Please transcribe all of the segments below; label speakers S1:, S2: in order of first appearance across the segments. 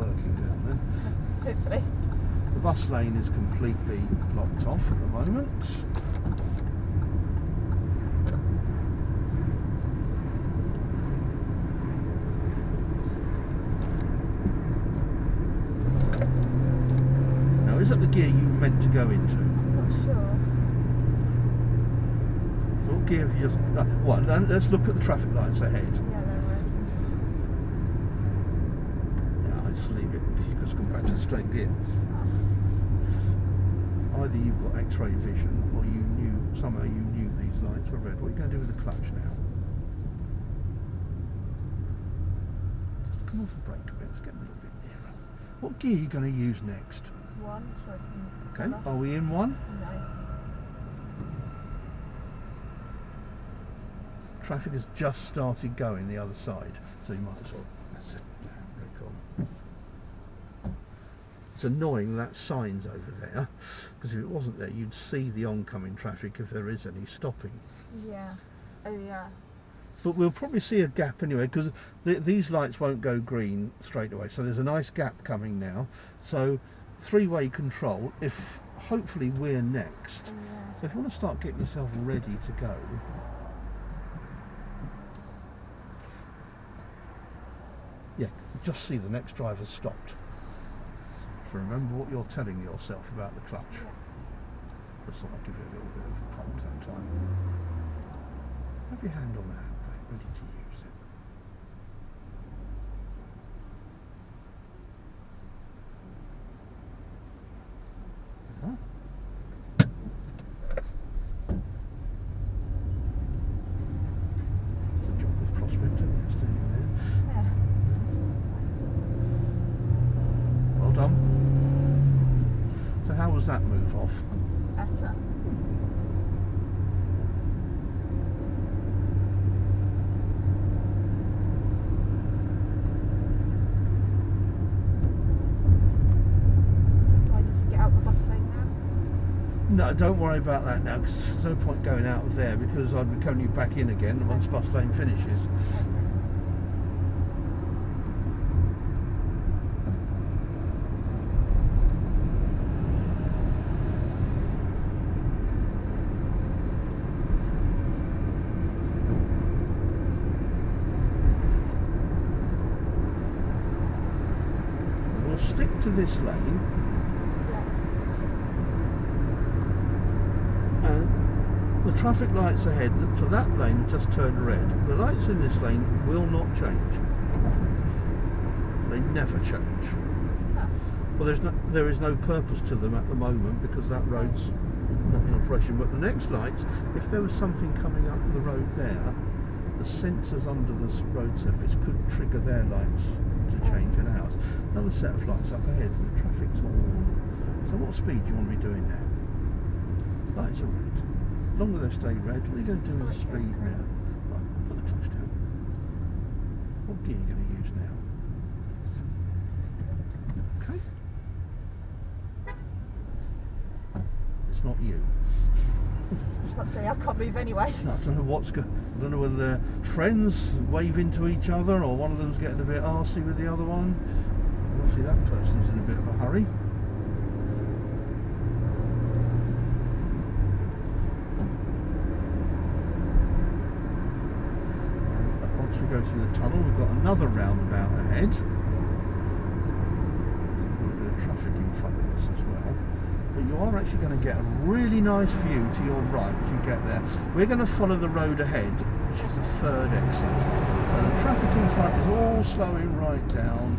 S1: working down there.
S2: Hopefully.
S1: The bus lane is completely blocked off at the moment. Now, is that the gear you meant to go into?
S2: Not sure.
S1: So what gear have you just... what, let's look at the traffic lights ahead.
S2: Yeah, there was.
S1: Yeah, I just leave it because you just come back to straight gear. Either you've got X-ray vision or somehow you knew these lights were red. What are you going to do with the clutch now? Just come off the brake a bit, let's get a little bit nearer. What gear are you going to use next?
S2: One, so I
S1: Okay,
S2: can...
S1: are we in one?
S2: No.
S1: Traffic has just started going the other side, so you might as well... That's it, very cool. It's annoying that sign's over there, because if it wasn't there you'd see the oncoming traffic if there is any stopping.
S2: Yeah. Oh yeah.
S1: But we'll probably see a gap anyway, because these lights won't go green straight away, so there's a nice gap coming now. So three-way control, if hopefully we're next.
S2: Oh, yeah.
S1: So if you want to start getting yourself ready to go, yeah, just see the next driver stopped. So remember what you're telling yourself about the clutch.
S2: Yeah.
S1: Just thought I'd give you a little bit of a prompt that time. Have your hand on the handbrake, ready to use it. Huh? It's a job of prospector standing there.
S2: Yeah.
S1: Well done. So how was that move off?
S2: Better. Do I need to get out the bus lane now?
S1: No, don't worry about that now, because there's no point going out of there, because I'll be coming you back in again once bus lane finishes. We'll stick to this lane. And the traffic lights ahead for that lane just turned red. The lights in this lane will not change. They never change. Well, there is no purpose to them at the moment because that road's not in operation. But the next lights, if there was something coming up the road there, the sensors under the road surface could trigger their lights to change an ours. Another set of lights up ahead, and the traffic's all... So what speed do you want to be doing now? Lights are red. The longer they stay red, what are you going to do with the speed now? Right, put the clutch down. What gear are you going to use now? Okay. It's not you.
S2: I can't move anyway.
S1: I don't know what's going. I don't know whether they're friends waving to each other, or one of them's getting a bit arsey with the other one. Obviously, that person's in a bit of a hurry. Once we go through the tunnel, we've got another roundabout ahead. A bit of traffic in front of us as well. But you are actually going to get a really nice view to your right as you get there. We're going to follow the road ahead, which is the third exit. So the traffic in front is all slowing right down.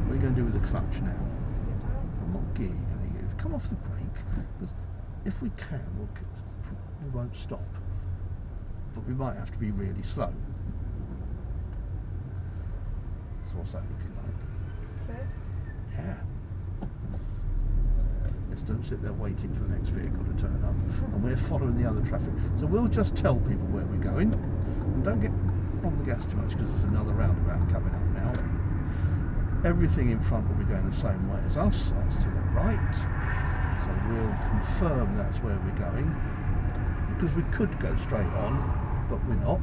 S1: What are you going to do with the clutch now? And what gear are you going to use? Come off the brake, because if we can, we won't stop. But we might have to be really slow. So what's that looking like?
S2: Good.
S1: Yeah. Just don't sit there waiting for the next vehicle to turn up. And we're following the other traffic. So we'll just tell people where we're going. And don't get on the gas too much because there's another roundabout coming up now. Everything in front will be going the same way as us. That's to the right. So we'll confirm that's where we're going. Because we could go straight on, but we're not.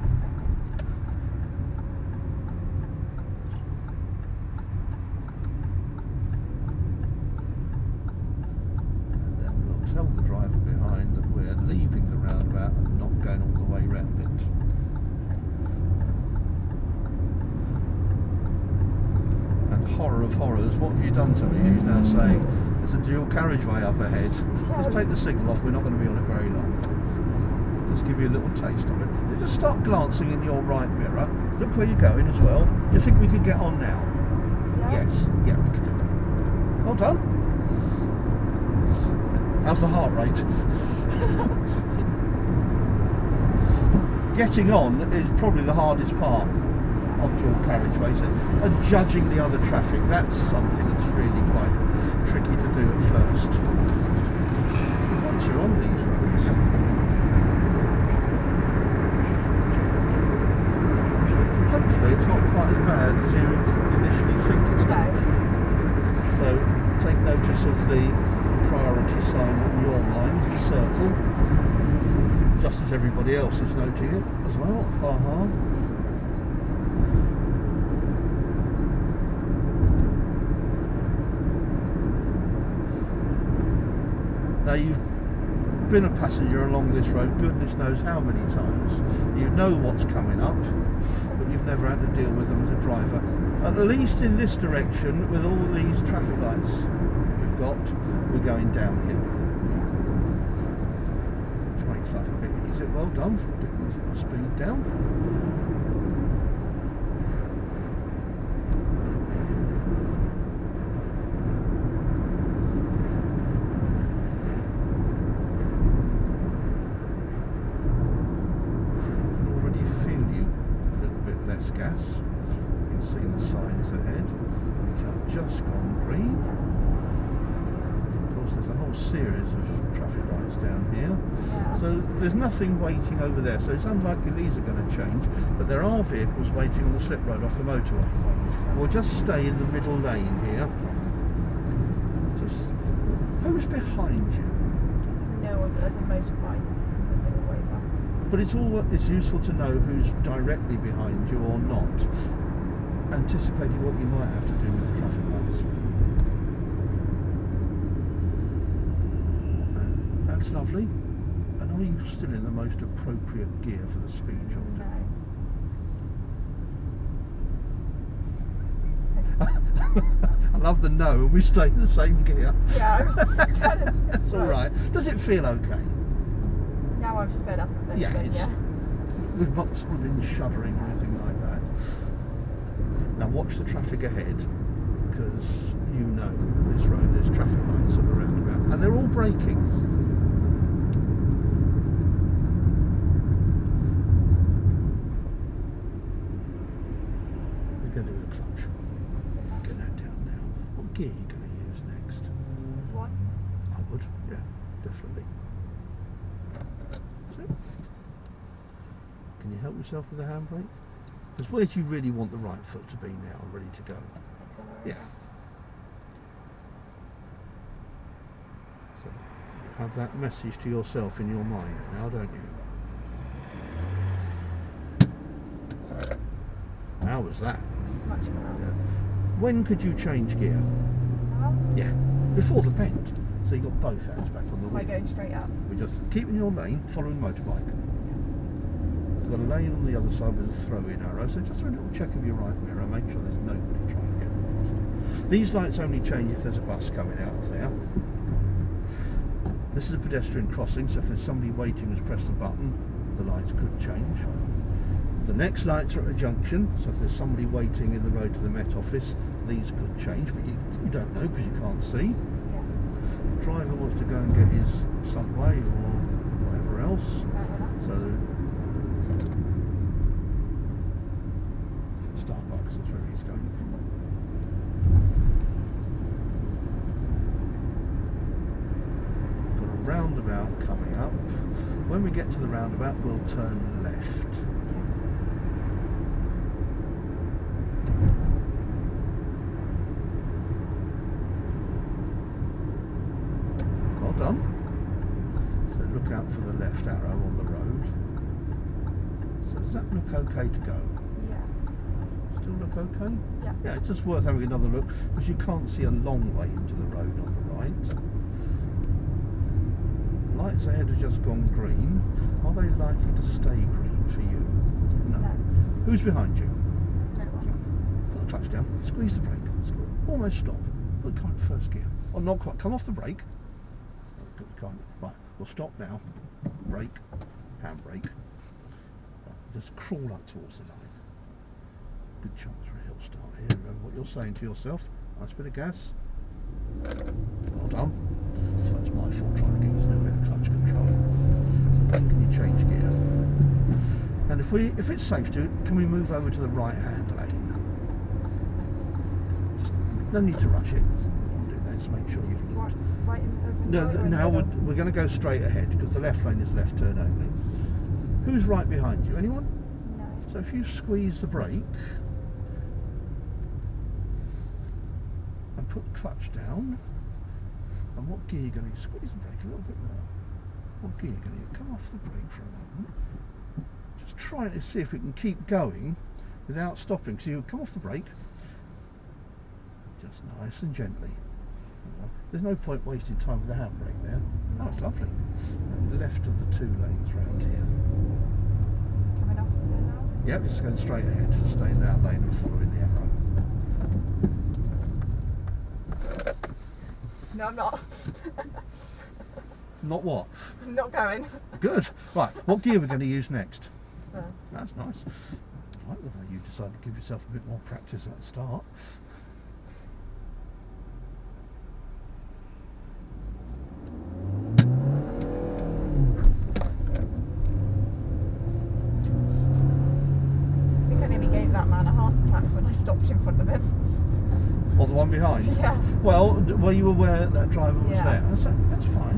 S1: what have you done to me? He's now saying, there's a dual carriageway up ahead. Just take the signal off, we're not going to be on it very long. Just give you a little taste of it. You just start glancing in your right mirror. Look where you're going as well. Do you think we could get on now?
S2: Yeah.
S1: Yes. Yeah, we can. Well done. How's the heart rate? Getting on is probably the hardest part of dual carriageways, and judging the other traffic, that's something that's really quite tricky to do at first. But once you're on these roads, hopefully it's not quite as bad as you initially think it's going to be. So take notice of the priority sign on your line, the circle, just as everybody else is noting it as well. Now you've been a passenger along this road goodness knows how many times. You know what's coming up, but you've never had to deal with them as a driver. At least in this direction, with all these traffic lights we've got, we're going downhill. Which makes life a bit easier. Well done for getting the speed down. Just gone green. Of course, there's a whole series of traffic lights down here.
S2: Yeah.
S1: So there's nothing waiting over there. So it's unlikely these are going to change, but there are vehicles waiting on the slip road off the motorway. We'll just stay in the middle lane here. Who's behind you?
S2: No, there's a motorbike in the middle way back.
S1: But it's useful to know who's directly behind you or not, anticipating what you might have to do with the traffic lights. That's lovely. And are you still in the most appropriate gear for the speed you're doing?
S2: No.
S1: I love the no, and we stay in the same gear.
S2: Yeah,
S1: that's all right. Does it feel okay?
S2: Now I'm fed up of it.
S1: Yeah,
S2: yeah.
S1: We've not sort of been shuddering or anything like that. Now watch the traffic ahead, because you know this road, there's traffic lights at the roundabout, and they're all braking. We're going to do the clutch. Get that down now. What gear are you going to use next?
S2: What?
S1: I would, yeah, definitely. That's it. Can you help yourself with the handbrake? Because where do you really want the right foot to be now, ready to go? Yeah. So you have that message to yourself in your mind now, don't you? How was that?
S2: Much better.
S1: Yeah. When could you change gear?
S2: Now?
S1: Yeah, before the bend. So you got both hands back on the
S2: Am I
S1: wheel.
S2: going straight up?
S1: We just keep in your lane, following the motorbike. We've got a lane on the other side with a throw-in arrow, so just do a little check of your right mirror, make sure there's nobody trying to get past. These lights only change if there's a bus coming out of there. This is a pedestrian crossing, so if there's somebody waiting who's pressed the button, the lights could change. The next lights are at a junction, so if there's somebody waiting in the road to the Met Office, these could change, but you don't know because you can't see.
S2: Yeah.
S1: The driver wants to go and get his subway or whatever else, so Starbucks, that's where he's going. Got a roundabout coming up. When we get to the roundabout, we'll turn left. Well done. So look out for the left arrow on the road. So does that look okay to go?
S2: Yeah.
S1: Still look okay?
S2: Yeah.
S1: Yeah, it's just worth having another look because you can't see a long way into the road on the right. Lights ahead have just gone green. Are they likely to stay green for you? No.
S2: No.
S1: Who's behind you?
S2: No one.
S1: Put the clutch down, squeeze the brake. That's good. almost stop. Put the car in first gear. Or not quite. Come off the brake. Put the car in. Right, we'll stop now. Brake, handbrake. Right, just crawl up towards the line. Good chance for a hill start here. Remember what you're saying to yourself. Nice bit of gas. Well done. So that's my fault trying to get you to do a bit of clutch control. When can you change gear? And if it's safe to, can we move over to the right hand lane? No need to rush it. Do that to make sure you've looked.
S2: Right in
S1: No, now we're going to go straight ahead because the left lane is left turn only. Who's right behind you? Anyone?
S2: No.
S1: So if you squeeze the brake and put the clutch down, and what gear are you going to squeeze the brake a little bit more? What gear are you going to come off the brake for a moment? Just trying to see if we can keep going without stopping. So you come off the brake, just nice and gently. There's no point wasting time with the handbrake there. Oh, it's lovely. And left of the two lanes round here.
S2: Coming off there now?
S1: Yep, it's going straight ahead. Stay in that lane and following the arrow.
S2: No, I'm not.
S1: Not what?
S2: I'm not going.
S1: Good. Right, what gear are we going to use next?
S2: First.
S1: That's nice. Right, well, you decide to give yourself a bit more practice at the start. Or the one behind?
S2: Yeah.
S1: Well, were you aware that that driver was
S2: Yeah.
S1: there? That's fine.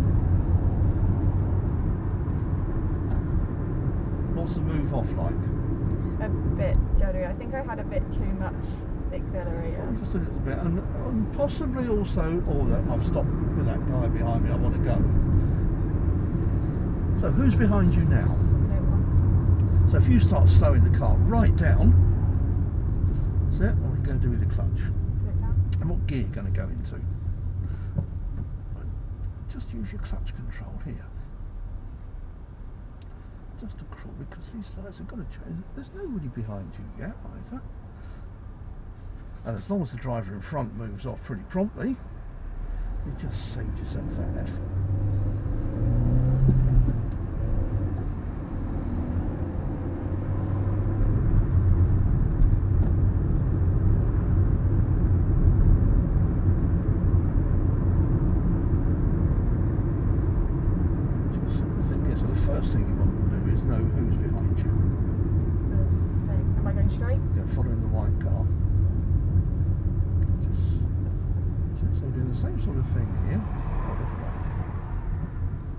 S1: What's the move off like?
S2: A bit juddery. I think I had a bit too much accelerator.
S1: Just a little bit. And possibly also, I've stopped with that guy behind me, I want to go. So who's behind you now?
S2: No one.
S1: So if you start slowing the car right down, that's it. What are you going to do with the clutch? And what gear are you going to go into? Just use your clutch control here. Just to crawl, because these lights have got to change. There's nobody behind you yet either. And as long as the driver in front moves off pretty promptly, you just saved yourself that effort.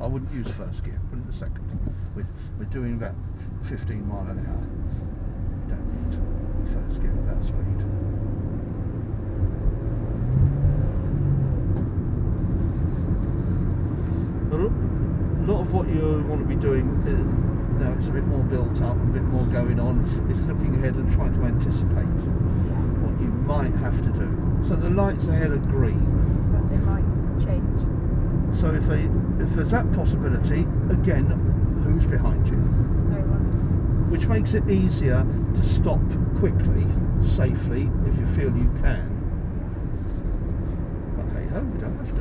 S1: I wouldn't use first gear, put it in the second. We're doing about 15 mile an hour. You don't need first gear at that speed. A lot of what you want to be doing is, now it's a bit more built up, a bit more going on, is looking ahead and trying to anticipate what you might have to do. So the lights ahead are green.
S2: But they might change.
S1: So if there's that possibility, again, who's behind you?
S2: No one.
S1: Which makes it easier to stop quickly, safely, if you feel you can. But hey ho, we don't have to.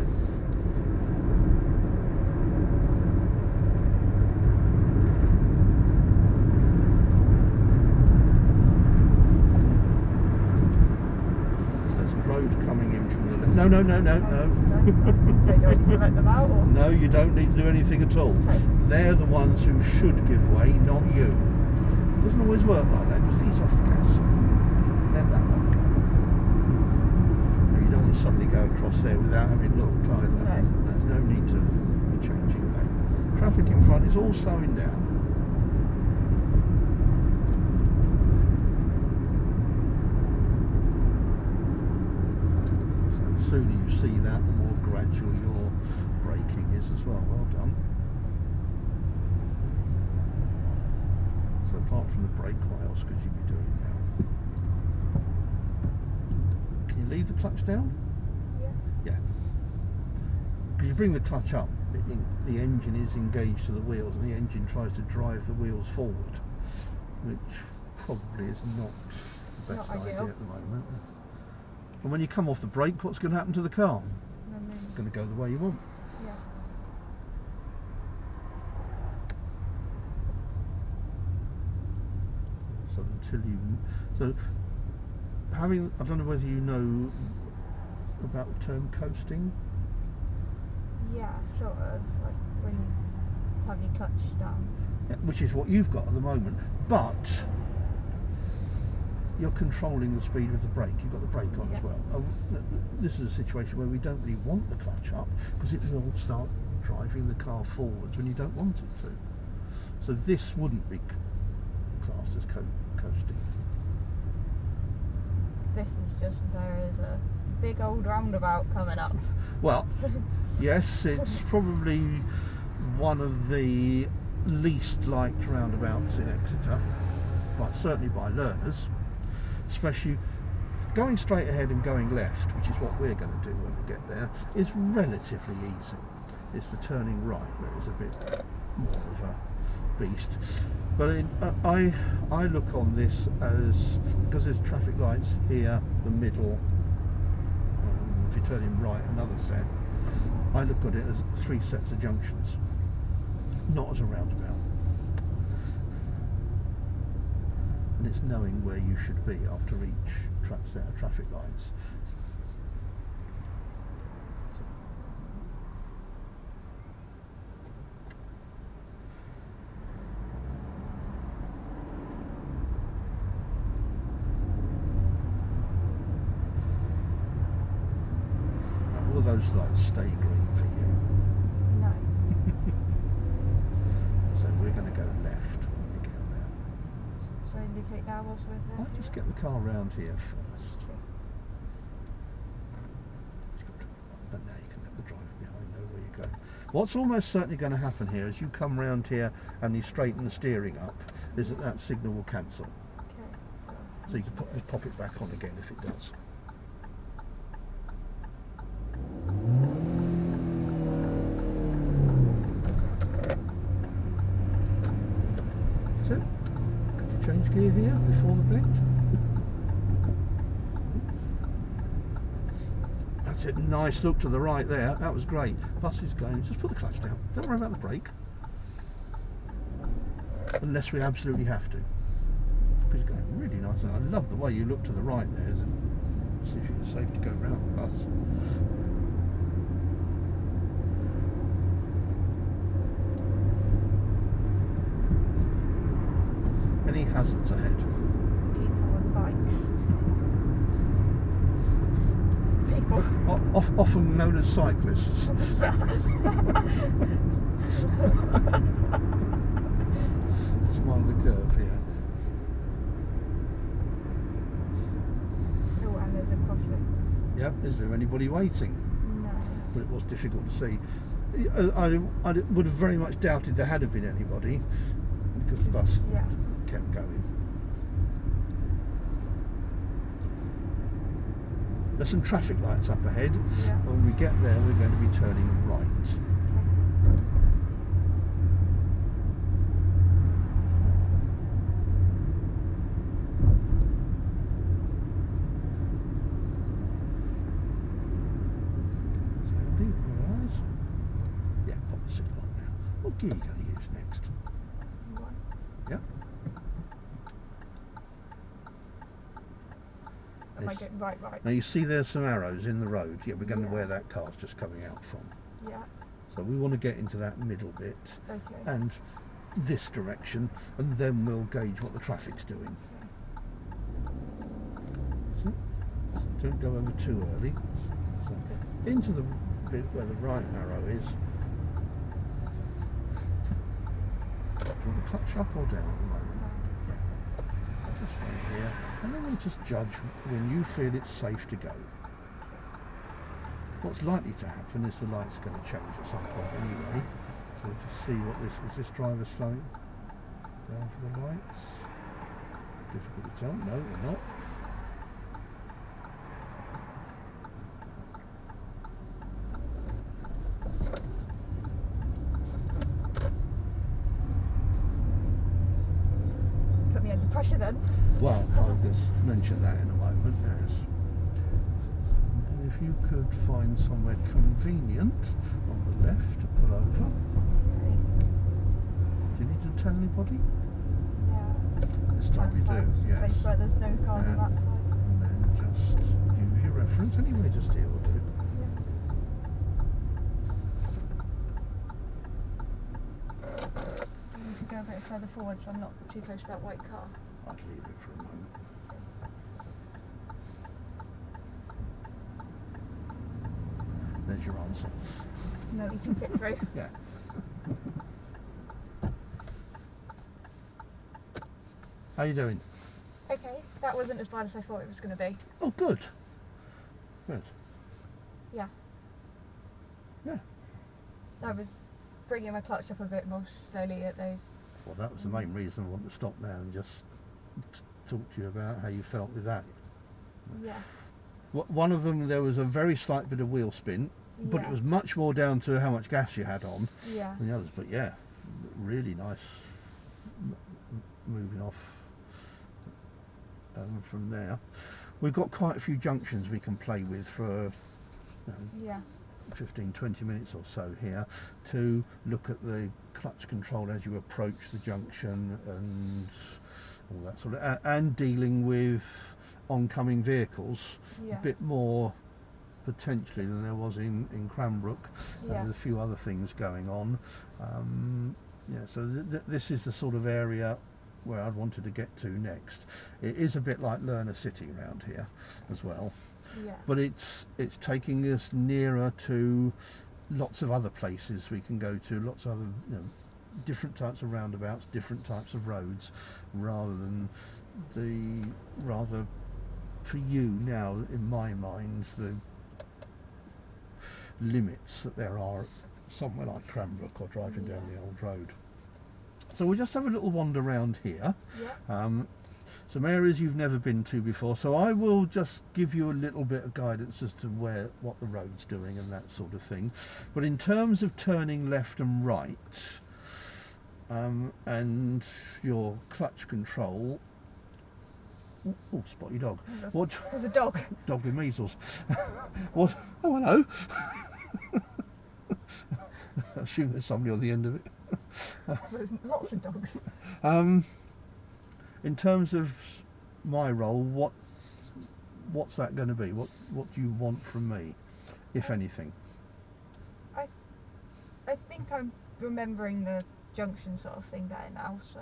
S1: There's a road coming in from the left. No.
S2: So do I need to let them out, or?
S1: No, you don't need to do anything at all.
S2: Okay.
S1: They're the ones who should give way, not you. It doesn't always work like that. Just ease off the gas. Let that one go. You don't want to suddenly go across there without having looked either.
S2: No.
S1: There's no need to be changing lane. Traffic in front is all slowing down. So the sooner you see that, the more gradual your braking is as well. Well done. So apart from the brake, what else could you be doing now? Can you leave the clutch down?
S2: Yeah.
S1: Yeah. Because you bring the clutch up, the engine is engaged to the wheels, and the engine tries to drive the wheels forward, which probably is not the best idea at the moment. And when you come off the brake, what's going to happen to the car? It's going to go the way you want.
S2: Yeah.
S1: So I don't know whether you know about the term coasting.
S2: Yeah, sort of. Like when you have your clutch down.
S1: Yeah, which is what you've got at the moment, but you're controlling the speed of the brake. You've got the brake on as well. This is a situation where we don't really want the clutch up because it will start driving the car forwards when you don't want it to. So this wouldn't be classed as coasting.
S2: This is just, there is a big old roundabout coming up.
S1: Well, yes, it's probably one of the least liked roundabouts in Exeter, but certainly by learners, especially going straight ahead and going left, which is what we're going to do when we get there, is relatively easy. It's the turning right where it's a bit more of a beast. But I look on this as, because there's traffic lights here, the middle, if you're turning right, another set. I look at it as 3 sets of junctions, not as a roundabout. And it's knowing where you should be after each set of traffic lights. Will those lights stay green for you?
S2: No.
S1: So we're going to go left when we get there.
S2: So indicate now whilst we're there?
S1: I'll just get the car round here first. But now you can let the driver behind know where you're going. What's almost certainly going to happen here is you come round here and you straighten the steering up, is that signal will cancel.
S2: Okay.
S1: So you can just pop it back on again if it does. So, change gear here before the bend. That's it, nice look to the right there, that was great. Bus is going, just put the clutch down, don't worry about the brake. Unless we absolutely have to. Because it's going really nice, and I love the way you look to the right there. See if it's safe to go round the bus. Any hazards ahead?
S2: People on bikes. People.
S1: Often known as cyclists. Smile the curve here.
S2: Oh, and there's a crossing.
S1: Yep, is there anybody waiting?
S2: No.
S1: But it was difficult to see. I would have very much doubted there had been anybody because the bus kept going. There's some traffic lights up ahead.
S2: Yeah.
S1: When we get there, we're going to be turning right. Sandy, your eyes? Yeah, pop the signal on now. What gear are you going to use next?
S2: One.
S1: Yeah.
S2: Am I getting right?
S1: Now you see there's some arrows in the road. Yeah, we're going to where that car's just coming out from.
S2: Yeah.
S1: So we want to get into that middle bit and this direction, and then we'll gauge what the traffic's doing. So, don't go over too early. So, into the bit where the right arrow is. Do you want the clutch up or down at the moment? Just right here, and then we'll just judge when you feel it's safe to go. What's likely to happen is the light's going to change at some point anyway. So we'll just see what is this driver slowing down for the lights? Difficult to tell. No, we're not.
S2: Put me under pressure then.
S1: Well, I'll just mention that in a moment. Yes. you could find somewhere convenient on the left to pull over.
S2: Okay.
S1: Do you need to tell anybody?
S2: Yeah.
S1: This time you do, yes.
S2: Place where there's no cars on that side.
S1: And then just use your reference anyway, just here will do.
S2: Yeah. We could go a bit further forward so I'm not too close to that white car.
S1: I'd leave it for a moment. There's your answer.
S2: No, you can get through.
S1: Yeah. How you doing?
S2: Okay, that wasn't as bad as I thought it was going to be.
S1: Oh, good. Good.
S2: Yeah.
S1: Yeah.
S2: I was bringing my clutch up a bit more slowly at those.
S1: Well, that was the main reason I wanted to stop now and just talk to you about how you felt with that.
S2: Yeah.
S1: One of them, there was a very slight bit of wheel spin, but it
S2: Yeah.
S1: was much more down to how much gas you had on
S2: Yeah.
S1: than the others. But yeah, really nice moving off from there. We've got quite a few junctions we can play with for
S2: Yeah.
S1: 15-20 minutes or so here to look at the clutch control as you approach the junction and all that sort of, and dealing with oncoming vehicles
S2: Yeah.
S1: a bit more potentially than there was in Cranbrook.
S2: Yeah.
S1: There's a few other things going on. Yeah, so this is the sort of area where I'd wanted to get to next. It is a bit like Learner City around here as well.
S2: Yeah.
S1: But it's taking us nearer to lots of other places we can go to, lots of other, different types of roundabouts, different types of roads, rather for you now, in my mind, the limits that there are somewhere like Cranbrook or driving down the old road. So we'll just have a little wander around here.
S2: Yeah.
S1: Some areas you've never been to before, so I will just give you a little bit of guidance as to what the road's doing and that sort of thing. But in terms of turning left and right, and your clutch control. Oh, spotty dog. What?
S2: There's a dog.
S1: Dog with measles. What? Oh, hello. I assume there's somebody on the end of it.
S2: There's lots of dogs.
S1: In terms of my role, what's that going to be? What do you want from me, if anything?
S2: I think I'm remembering the junction sort of thing better now, so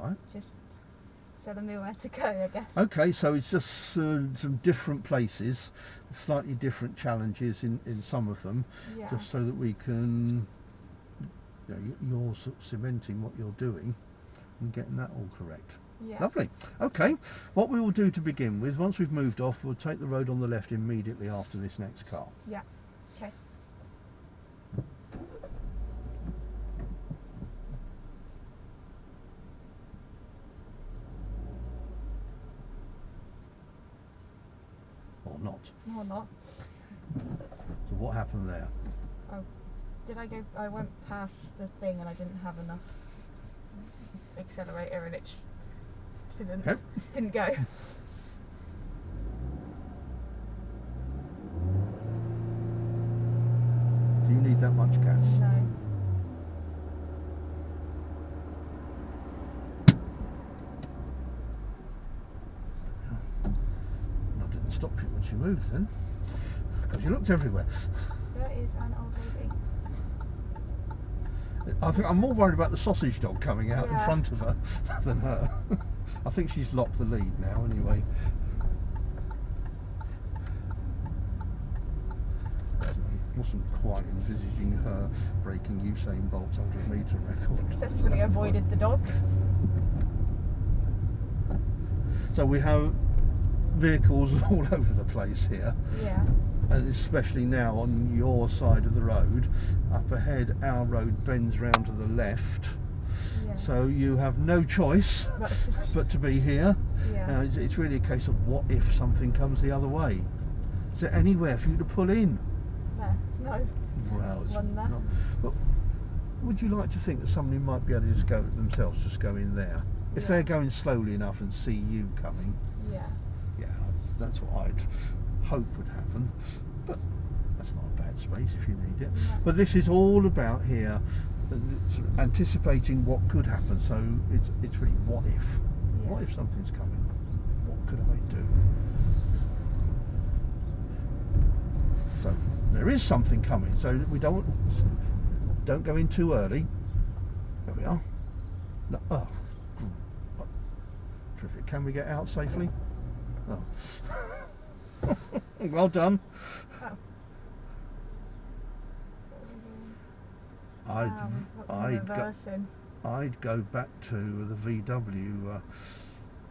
S1: right.
S2: Just telling me where to go, I guess.
S1: Okay, so it's just some different places, slightly different challenges in some of them,
S2: Yeah.
S1: just so that we can, you're sort of cementing what you're doing and getting that all correct.
S2: Yeah.
S1: Lovely. Okay, what we will do to begin with, once we've moved off, we'll take the road on the left immediately after this next car.
S2: Yeah. Okay.
S1: Or not.
S2: Or not.
S1: So what happened there?
S2: Oh, I went past the thing and I didn't have enough accelerator and it didn't go.
S1: Do you need that much gas?
S2: No.
S1: I didn't stop you when she moved then, because you looked everywhere.
S2: There is an old lady.
S1: I think I'm more worried about the sausage dog coming out in
S2: Yeah.
S1: front of her than her. I think she's locked the lead now anyway. Wasn't quite envisaging her breaking Usain Bolt's 100-metre record.
S2: Successfully avoided the dog.
S1: So we have vehicles all over the place here.
S2: Yeah.
S1: And especially now on your side of the road. Up ahead, our road bends round to the left.
S2: Yeah.
S1: So you have no choice but to be here.
S2: Yeah.
S1: It's really a case of what if something comes the other way. Is there anywhere for you to pull in?
S2: No.
S1: Well, it's
S2: One there.
S1: not. But would you like to think that somebody might be able to just go themselves, just go in there? If they're going slowly enough and see you coming,
S2: Yeah.
S1: yeah, that's what I'd hope would happen, but that's not a bad space if you need it.
S2: No.
S1: But this is all about here, sort of anticipating what could happen. So it's really what if?
S2: Yeah.
S1: What if something's coming? What could I do? So there is something coming. So we don't go in too early. There we are. No, oh, terrific. Can we get out safely? Oh. Well done.
S2: Oh.
S1: I'd go back to the VW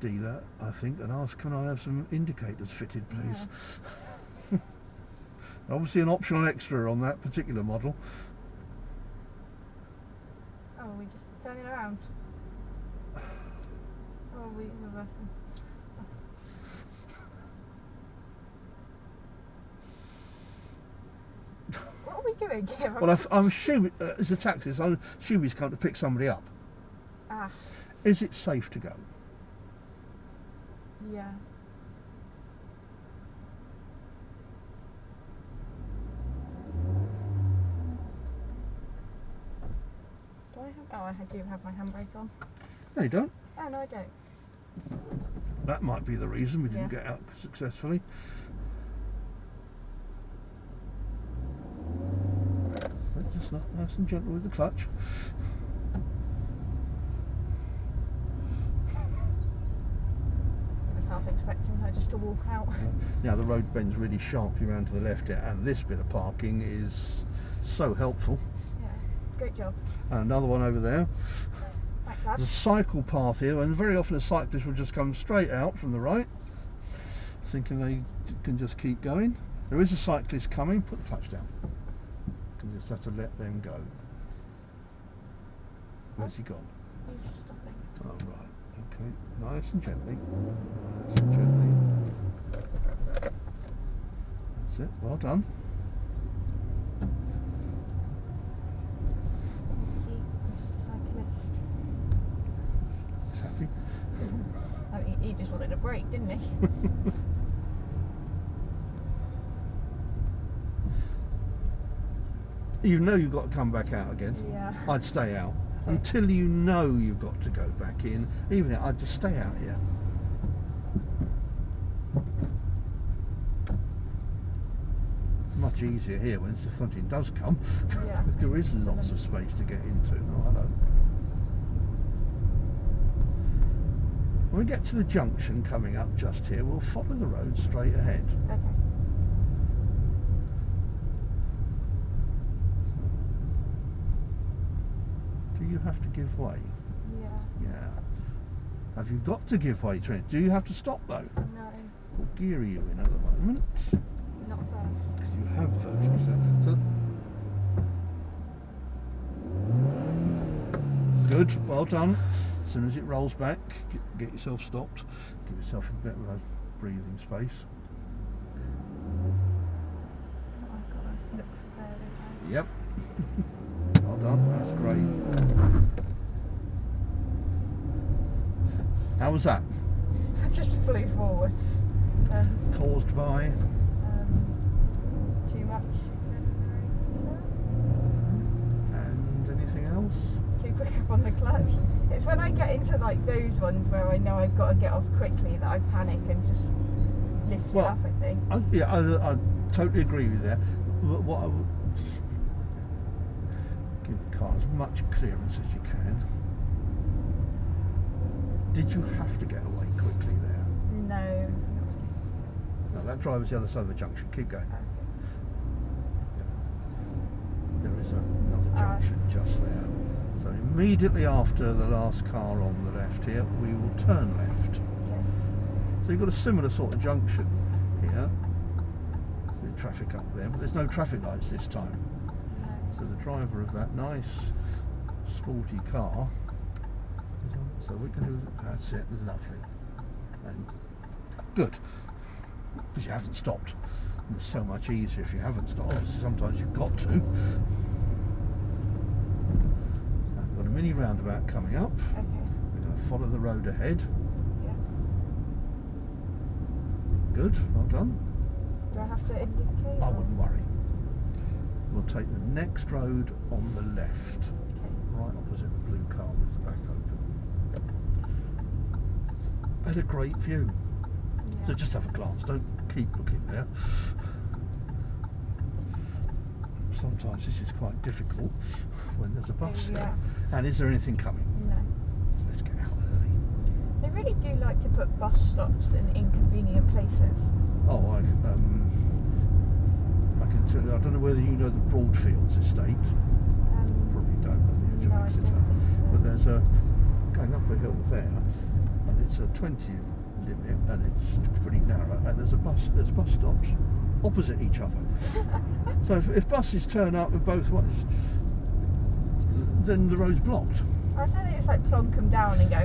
S1: dealer, I think, and ask, can I have some indicators fitted, please? Yeah. Obviously an optional extra on that particular model.
S2: Oh, we just turning around. Oh, we reversing. What are we doing here?
S1: Well, I'm assuming, as a taxi, so I'm assuming he's come to pick somebody up.
S2: Ah.
S1: Is it safe to go?
S2: Yeah. Do I have... Oh, I do have my handbrake on.
S1: No, you don't.
S2: Oh, no, I don't.
S1: That might be the reason we didn't get out successfully. Just nice and gentle with the clutch.
S2: I was half expecting her just to walk out.
S1: Now the road bends really sharply around to the left here, and this bit of parking is so helpful.
S2: Yeah, great job.
S1: And another one over there.
S2: Thanks, Dad.
S1: There's a cycle path here, and very often a cyclist will just come straight out from the right, thinking they can just keep going. There is a cyclist coming. Put the clutch down. You just have to let them go. Where's he gone?
S2: He's stopping.
S1: Oh, right. Okay. Nice and gently. Nice and gently. That's it. Well done.
S2: He's
S1: happy.
S2: I mean, he just wanted a break, didn't he?
S1: You know you've got to come back out again.
S2: Yeah.
S1: I'd stay out. Until you know you've got to go back in, even I'd just stay out here. Much easier here when the fronting does come.
S2: Yeah.
S1: There is lots of space to get into. Oh, hello. When we get to the junction coming up just here, we'll follow the road straight ahead.
S2: Okay.
S1: Do you have to give way?
S2: Yeah.
S1: Yeah. Have you got to give way to it? Do you have to stop though?
S2: No.
S1: What gear are you in at the moment?
S2: Not first.
S1: Because you have first. So good, well done. As soon as it rolls back, get yourself stopped. Give yourself a bit of a breathing space.
S2: I've got to look further down.
S1: Yep. Well done, that's great. How was that?
S2: I just flew forward.
S1: Caused by?
S2: Too much
S1: And anything else?
S2: too quick up on the clutch. It's when I get into like those ones where I know I've got to get off quickly that I panic and just lift it up, I think.
S1: I totally agree with that. What I would give the car as much clearance as you can. Did you have to get away quickly there?
S2: No.
S1: No, that driver's the other side of the junction. Keep going.
S2: Okay.
S1: There is another junction just there. So immediately after the last car on the left here, we will turn left.
S2: Okay.
S1: So you've got a similar sort of junction here. There's traffic up there, but there's no traffic lights this time.
S2: No.
S1: So the driver of that nice sporty car, so we can do, that's it, lovely. And good, because you haven't stopped. And it's so much easier if you haven't stopped. Obviously sometimes you've got to. Now we've got a mini roundabout coming up.
S2: Okay.
S1: We're going to follow the road ahead.
S2: Yeah.
S1: Good, well done.
S2: Do I have to indicate?
S1: I wouldn't worry. We'll take the next road on the left,
S2: Okay.
S1: right opposite the blue car with the back open. Had a great view.
S2: Yeah.
S1: So just have a glance, don't keep looking there. Sometimes this is quite difficult when there's a bus there. And is there anything coming?
S2: No.
S1: Let's get out early.
S2: They really do like to put bus stops in inconvenient places.
S1: Oh, I can tell you, I don't know whether you know the Broadfields estate. Probably don't, at the edge of Exeter. But there's a, going up a hill there, and it's a 20 limit, and it's pretty narrow, and there's bus stops opposite each other. So if buses turn up in both ways, then the road's blocked.
S2: I don't think it's like plonk them down and go,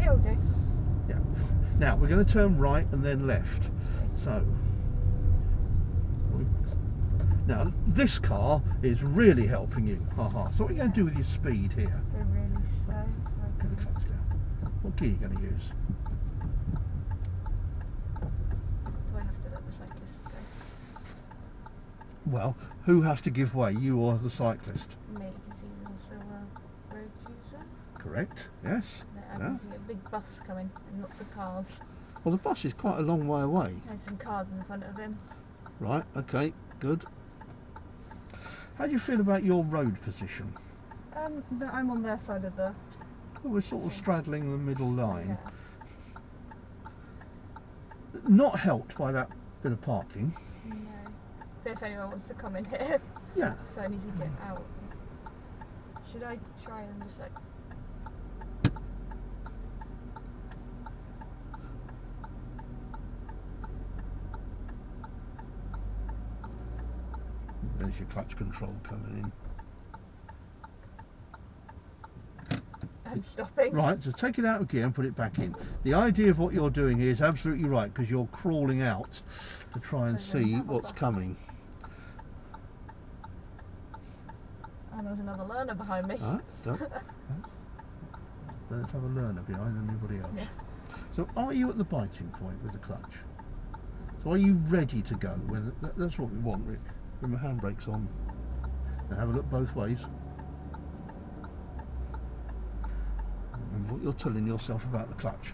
S2: he'll do.
S1: Yeah. Now we're going to turn right and then left. So now this car is really helping you. So what are you going to do with your speed here?
S2: They're really slow.
S1: Get the clutch down. What gear are you going to use?
S2: Do I have to let the cyclist go?
S1: Well, who has to give way, you or the cyclist?
S2: Me, because he's also a road user.
S1: Correct, yes.
S2: I can see a big bus coming and lots of cars.
S1: Well, the bus is quite a long way away.
S2: There's some cars in front of him.
S1: Right, okay, good. How do you feel about your road position?
S2: I'm on their side of the...
S1: Well, we're sort of straddling the middle line.
S2: Yeah.
S1: Not helped by that bit of parking.
S2: No. So if anyone wants to come in here,
S1: yeah.
S2: So I need to get out. Should I try and just like...
S1: There's your clutch control coming in.
S2: I'm stopping.
S1: Right, so take it out of gear and put it back in. The idea of what you're doing here is absolutely right, because you're crawling out to try and see what's coming.
S2: And there's another learner behind me.
S1: Let's have a learner behind anybody else.
S2: Yeah.
S1: So are you at the biting point with the clutch? So are you ready to go? When that's what we want, Rick. When the handbrake's on. Now have a look both ways. Remember what you're telling yourself about the clutch.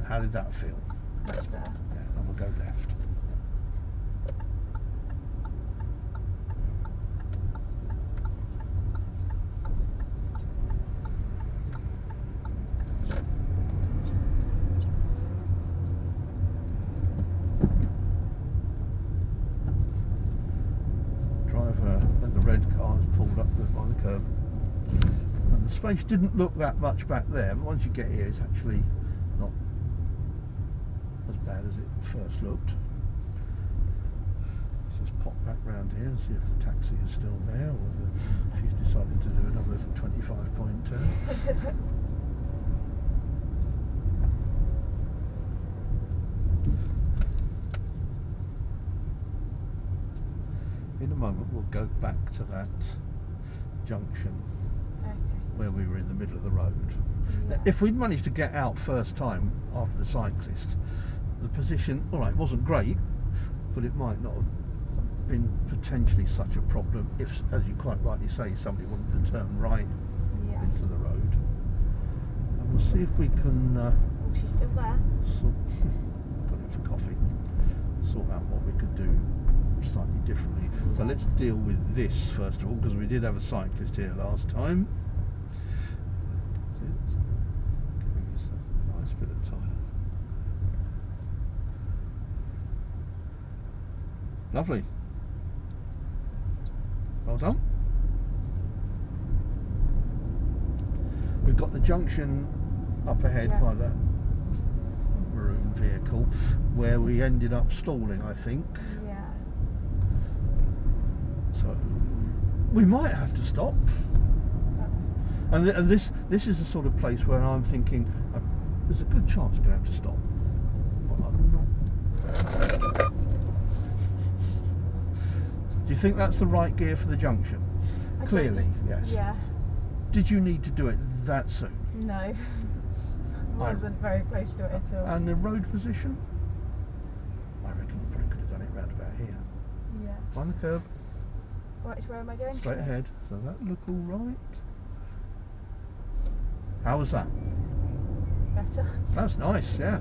S1: How did that feel?
S2: Much better.
S1: Yeah, and we'll go left. And the red car is pulled up by the curb. And the space didn't look that much back there, but once you get here it's actually not as bad as it first looked. Let's just pop back round here and see if the taxi is still there, or whether she's decided to do another 25-point turn. In a moment we'll go back to that junction where we were in the middle of the road. Yeah. If we'd managed to get out first time after the cyclist, the position, alright, wasn't great, but it might not have been potentially such a problem if, as you quite rightly say, somebody wanted to turn right into the road. And we'll see if we can
S2: she's still there.
S1: Put in for coffee. Sort out what we could do slightly differently. So let's deal with this first of all, because we did have a cyclist here last time. Giving us a nice bit of time. Lovely. Well done. We've got the junction up ahead by that maroon vehicle where we ended up stalling, I think. So we might have to stop, and this is the sort of place where I'm thinking there's a good chance we're going to have to stop, but I'm not. Do you think that's the right gear for the junction? Clearly, yes.
S2: Yeah.
S1: Did you need to do it that soon?
S2: No. Wasn't very close to it at all.
S1: And the road position? I reckon I probably could have done it round about here.
S2: Yeah.
S1: Find the curb.
S2: Right, where am I going?
S1: Straight ahead. So that look all right. How was that?
S2: Better.
S1: That's nice, yeah.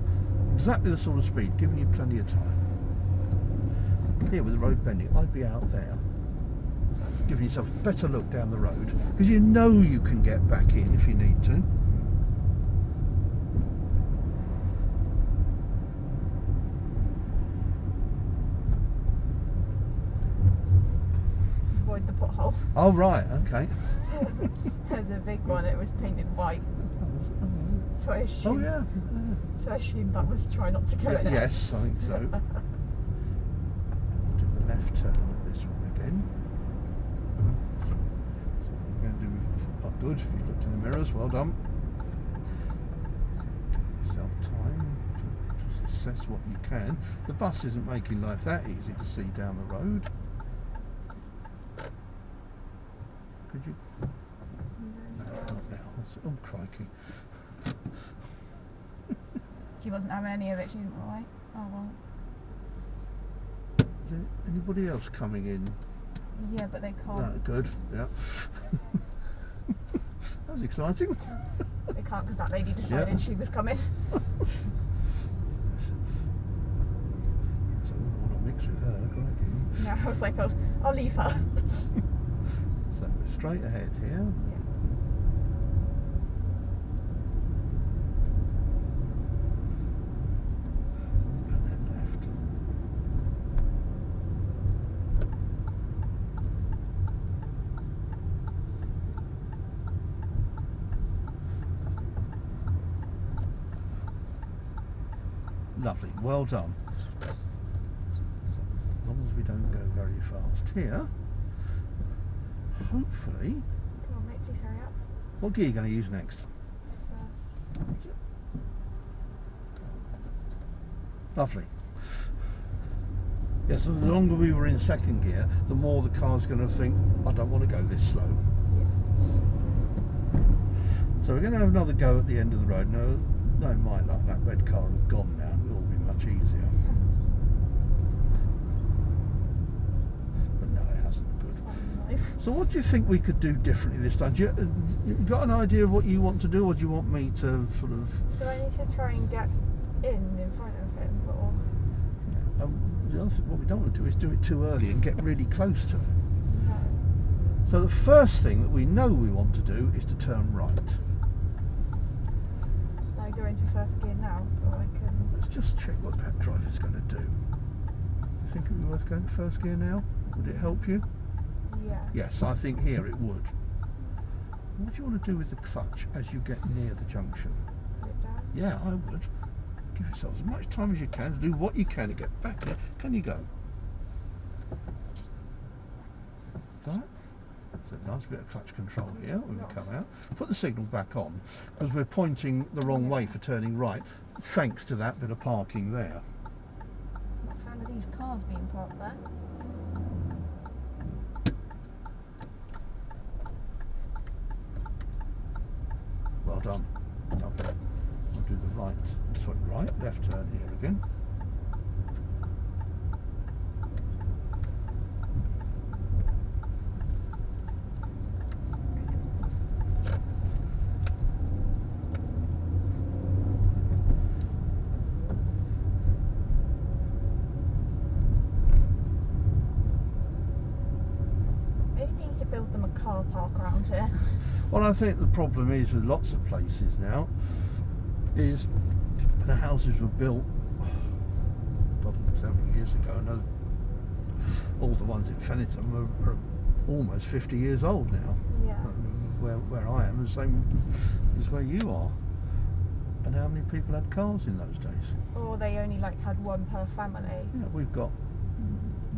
S1: Exactly the sort of speed, giving you plenty of time. Here with the road bending, I'd be out there, giving yourself a better look down the road, because you know you can get back in if you need to.
S2: Avoid the pothole.
S1: Oh right, okay.
S2: There's a big one, it was painted white. So I assumed,
S1: Oh yeah.
S2: so I assumed that was try not to go in it.
S1: Yes, I think so. Do the left turn on this one again. So what we're going to do, oh good, you looked in the mirrors, well done. Give yourself time to just assess what you can. The bus isn't making life that easy to see down the road. Could you? No, not now. Oh crikey.
S2: She wasn't having any of it, she didn't like. Oh well.
S1: Is there anybody else coming in?
S2: Yeah, but they can't.
S1: No, good, yeah. That was exciting.
S2: They can't because that lady decided she was coming.
S1: So I don't want to mix with her, crikey.
S2: No, I was like, I'll leave her.
S1: So we're straight ahead here.
S2: Yeah.
S1: And then left. Lovely, well done. As long as we don't go very fast here, hopefully.
S2: Come on, mate, please hurry up.
S1: What gear are you going to use next? Lovely. Yes, so the longer we were in second gear, the more the car's going to think, I don't want to go this slow. So we're going to have another go at the end of the road. No, my luck, that red car has gone now. It will all be much easier. But no, it hasn't. Good. So what do you think we could do differently this time? You got an idea of what you want to do, or do you want me to sort of...
S2: Do I need to try and get in front of him, or...?
S1: What we don't want to do is do it too early and get really close to it.
S2: No.
S1: So the first thing that we know we want to do is to turn right.
S2: Can I go into first gear now, so I can...
S1: Let's just check what that driver's going to do. You think it would be worth going to first gear now? Would it help you?
S2: Yeah.
S1: Yes, I think here it would. What do you want to do with the clutch as you get near the junction?
S2: Put it down?
S1: Yeah, I would. Give yourself as much time as you can to do what you can to get back there. Can you go? Right. So a nice bit of clutch control here when we come out. Put the signal back on because we're pointing the wrong way for turning right, thanks to that bit of parking there.
S2: Not a fan of these cars being parked there.
S1: Well done. Lovely. I'll do the right foot right, left turn here again.
S2: Maybe need to build them a car park around here.
S1: Well, I think the problem is with lots of places now is the houses were built, God knows how many years ago. I know all the ones in Fenniton are almost 50 years old now.
S2: Yeah.
S1: Where I am, the same as where you are. And how many people had cars in those days?
S2: Or they only like had one per family.
S1: Yeah, we've got